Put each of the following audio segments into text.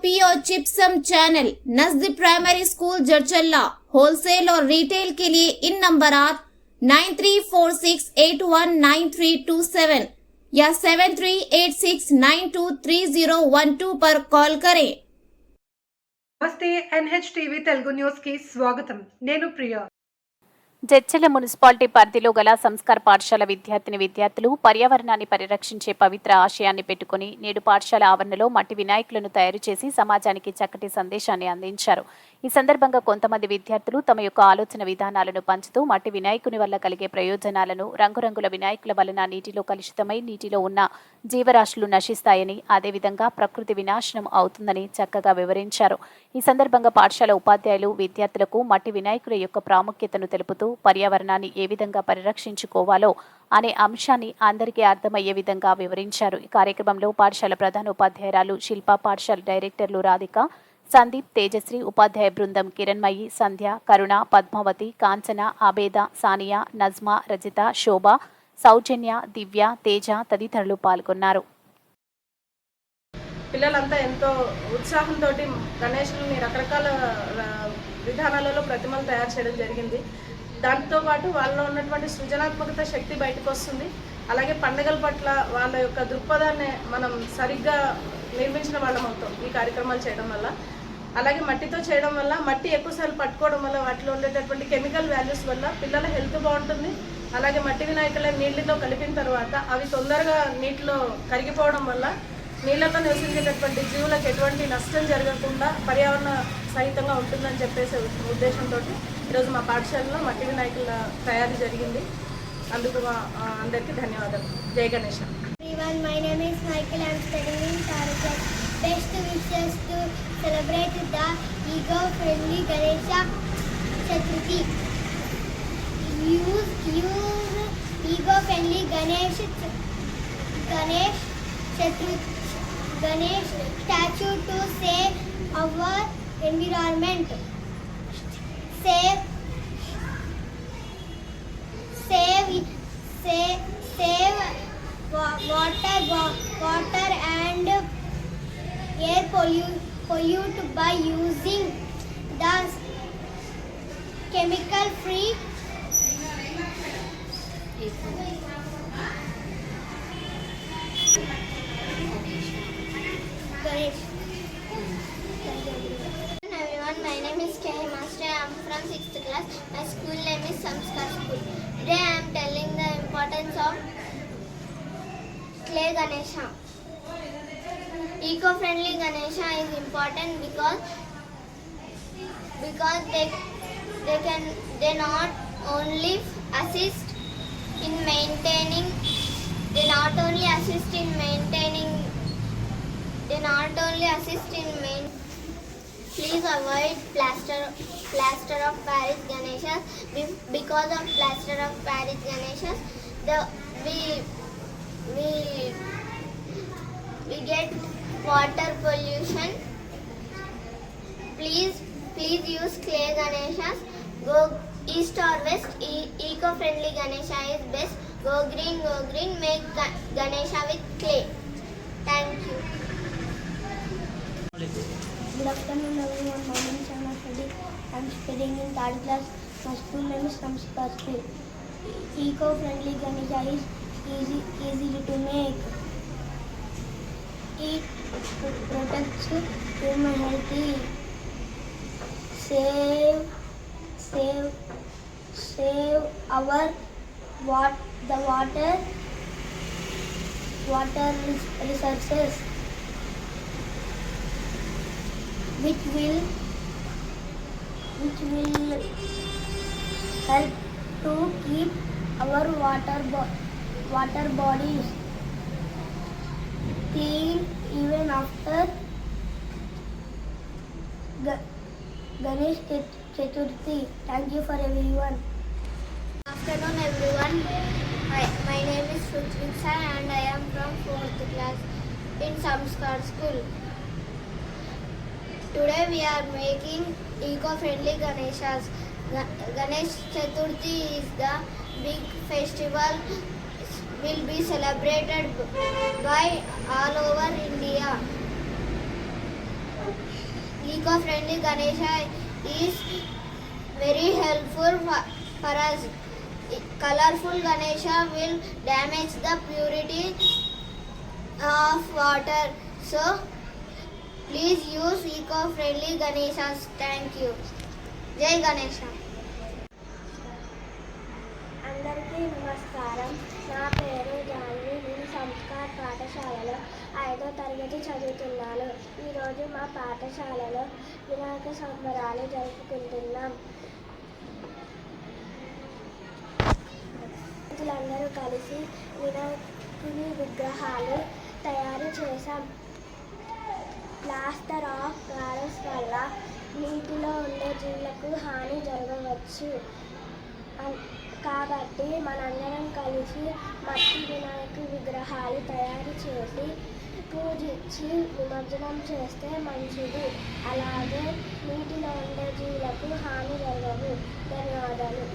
POP और gypsum channel नजदीक primary school Jadcherla wholesale और रिटेल के लिए इन नंबरात 9346819327 या 7386923012 पर कॉल करें। నమస్తే ఎన్హెచ్ టీవీ తెలుగు న్యూస్ కి స్వాగతం। నేను ప్రియా। జడ్చర్ల మున్సిపాలిటీ పరిధిలో గల సంస్కార పాఠశాల విద్యార్థులు పర్యావరణాన్ని పరిరక్షించే పవిత్ర ఆశయాన్ని పెట్టుకుని నేడు పాఠశాల ఆవరణలో మట్టి వినాయకులను తయారు చేసి సమాజానికి చక్కటి సందేశాన్ని అందించారు। ఈ సందర్భంగా కొంతమంది విద్యార్థులు తమ యొక్క ఆలోచన విధానాలను పంచుతూ మట్టి వినాయకుని వల్ల కలిగే ప్రయోజనాలను, రంగురంగుల వినాయకుల వలన నీటిలో కలుషితమై నీటిలో ఉన్న జీవరాశులు నశిస్తాయని, అదేవిధంగా ప్రకృతి వినాశనం అవుతుందని చక్కగా వివరించారు। ఈ సందర్భంగా పాఠశాల ఉపాధ్యాయులు విద్యార్థులకు మట్టి వినాయకుల యొక్క ప్రాముఖ్యతను తెలుపుతూ పర్యావరణాన్ని ఏ విధంగా పరిరక్షించుకోవాలో అనే అంశాన్ని అందరికీ అర్థమయ్యే విధంగా వివరించారు। ఈ కార్యక్రమంలో పాఠశాల ప్రధాన ఉపాధ్యాయురాలు శిల్ప, పాఠశాల డైరెక్టర్లు రాధిక, సందీప్, తేజశ్రీ, ఉపాధ్యాయ బృందం కిరణ్మయి, సంధ్య, కరుణ, పద్మావతి, కాంచన, ఆబేద, సానియా, నజ్మా, రజిత, శోభ, సౌజన్య, దివ్య, తేజ తదితరులు పాల్గొన్నారు। పిల్లలంతా ఎంతో ఉత్సాహంతో గణేశుని రకరకాల విధానాలలో ప్రతిమలు తయారు చేయడం జరిగింది। దాంతో పాటు వాళ్ళలో ఉన్నటువంటి సృజనాత్మకత శక్తి బయటకు వస్తుంది। అలాగే పండుగల పట్ల వాళ్ళ యొక్క దృక్పథాన్ని మనం సరిగ్గా నిర్మించిన వాళ్ళం అవుతాం ఈ కార్యక్రమాలు చేయడం వల్ల। అలాగే మట్టితో చేయడం వల్ల, మట్టి ఎక్కువసార్లు పట్టుకోవడం వల్ల వాటిలో ఉండేటటువంటి కెమికల్ వాల్యూస్ వల్ల పిల్లల హెల్త్ బాగుంటుంది। అలాగే మట్టి వినాయకుల నీళ్ళతో కలిపిన తర్వాత అవి తొందరగా నీటిలో కరిగిపోవడం వల్ల నీళ్ళతో నివసించేటటువంటి జీవులకు ఎటువంటి నష్టం జరగకుండా పర్యావరణ సహితంగా ఉంటుందని చెప్పేసి ఉద్దేశంతో ఈరోజు మా పాఠశాలలో మట్టి వినాయకుల తయారీ జరిగింది। అందుకు అందరికీ ధన్యవాదాలు। జై Ganesh. My name is Michael. I am studying in third class. Best wishes to celebrate the eco-friendly Ganesha Chaturthi. Use eco-friendly Ganesh statue to save our environment. Save water and air pollute by using the chemical free Ganesh. Everyone, my name is K. Master. I am from 6th class. My school name is Samskar School. Today I am telling the importance of clay Ganesha. Eco-friendly Ganesha is important because they not only assist in maintaining. Please avoid plaster of Paris Ganeshas. Because of plaster of Paris Ganeshas, we get water pollution. Please use clay Ganeshas. Go east or west. Eco-friendly Ganesha is best. Go green. Make Ganesha with clay. Thank you. Good afternoon, everyone. My name is Anna Shetty. I am studying in third class. My school name is Samskar School. Eco-friendly Ganesha is easy to make. It protects human health. Save our the water resources, which will help to keep our water bodies clean even after Ganesh Chaturthi. Thank you for everyone. Good afternoon, everyone. My name is Suchriksha and I am from 4th class in Samskar School. Today we are making eco-friendly Ganeshas. Ganesh Chaturthi is the big festival will be celebrated by all over India. eco-friendly Ganesha is very helpful for us. Colorful Ganesha will damage the purity of water. So please use eco-friendly Ganeshas. Thank you. Jai Ganesha. అందరికీ నమస్కారం. నా పేరు జాన్వి. నేను సంస్కార్ పాఠశాలలో 5వ తరగతి చదువుతున్నాను. ఈరోజు మా పాఠశాలలో వినాయక సంబరాలు జరుపుకుంటున్నాం. అందరూ కలిసి వినాయకుని విగ్రహాలు తయారు చేశాం. ప్లాస్టర్ ఆఫ్ ప్యారిస్ వల్ల నీటిలో ఉండే జీవులకు హాని జరగవచ్చు. కాబట్టి మనందరం కలిసి మట్టి వినాయక విగ్రహాలు తయారు చేసి పూజించి నిమజ్జనం చేస్తే మంచిది. అలాగే నీటిలో ఉండే జీవులకు హాని జరగదు. ధన్యవాదాలు.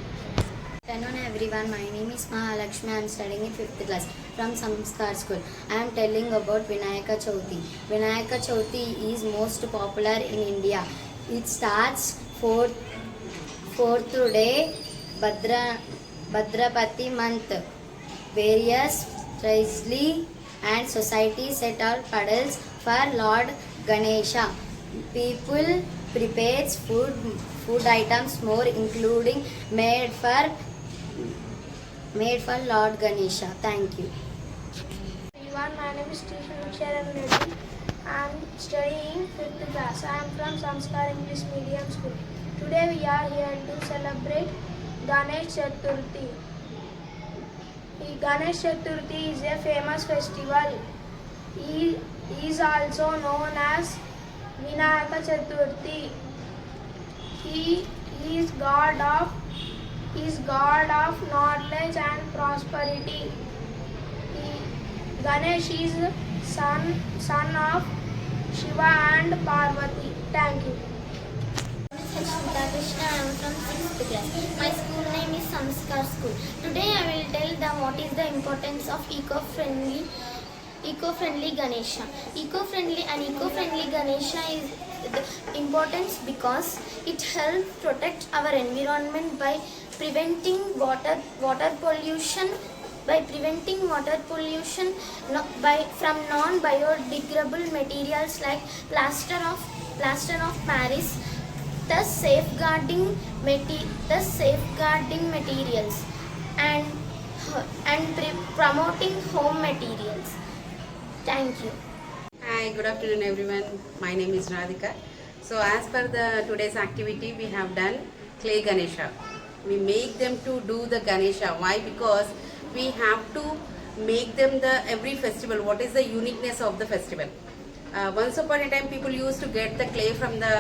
Hello everyone, my name is Mahalakshmi. I am studying in 5th class from Samskar school. I am telling about Vinayaka Chauthi. Vinayaka Chauthi is most popular in India. It starts 4th day Bhadrapati month. Various tribes and societies set out puddles for Lord Ganesha. People prepares food items more, including made for Lord Ganesha. Thank you. Everyone, my name is Sharan Reddy. I am studying 5th class. I am from Samskar English Medium School. Today we are here to celebrate Ganesh Chaturthi. Ganesh Chaturthi is a famous festival. He is also known as Vinayaka Chaturthi. He is god of knowledge and prosperity. Ganesh is son of Shiva and Parvati. Thank you. Krishna, I am from 6th class. My school name is Samskar School. Today I will tell them what is the importance of eco-friendly Ganesha. Eco-friendly Ganesha is the importance because it helps protect our environment by preventing water pollution from non-biodegradable materials like plaster of Paris, thus safeguarding materials and promoting home materials. Thank you. Hi, good afternoon everyone. My name is Radhika. So as per the today's activity, we have done clay Ganesha. We make them to do the Ganesha. Why? Because we have to make them every festival. What is the uniqueness of the festival? Once upon a time, people used to get the clay from the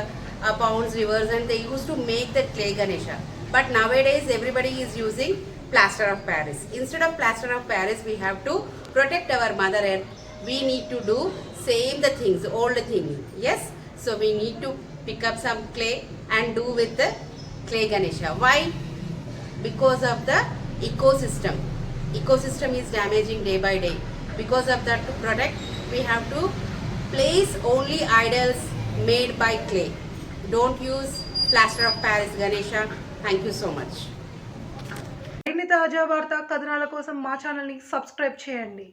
ponds, rivers, and they used to make the clay Ganesha. But nowadays, everybody is using plaster of Paris. Instead of plaster of Paris, we have to protect our Mother Earth. We need to do same the things, old things. Yes. So we need to pick up some clay and do with the clay Ganesha. Why? Because of the ecosystem. Ecosystem is damaging day by day. Because of that, to protect, we have to place only idols made by clay. Don't use plaster of Paris Ganesha. Thank you so much. మరిన్ని తాజా వార్తా కథనాల కోసం మా ఛానల్ని subscribe చేయండి.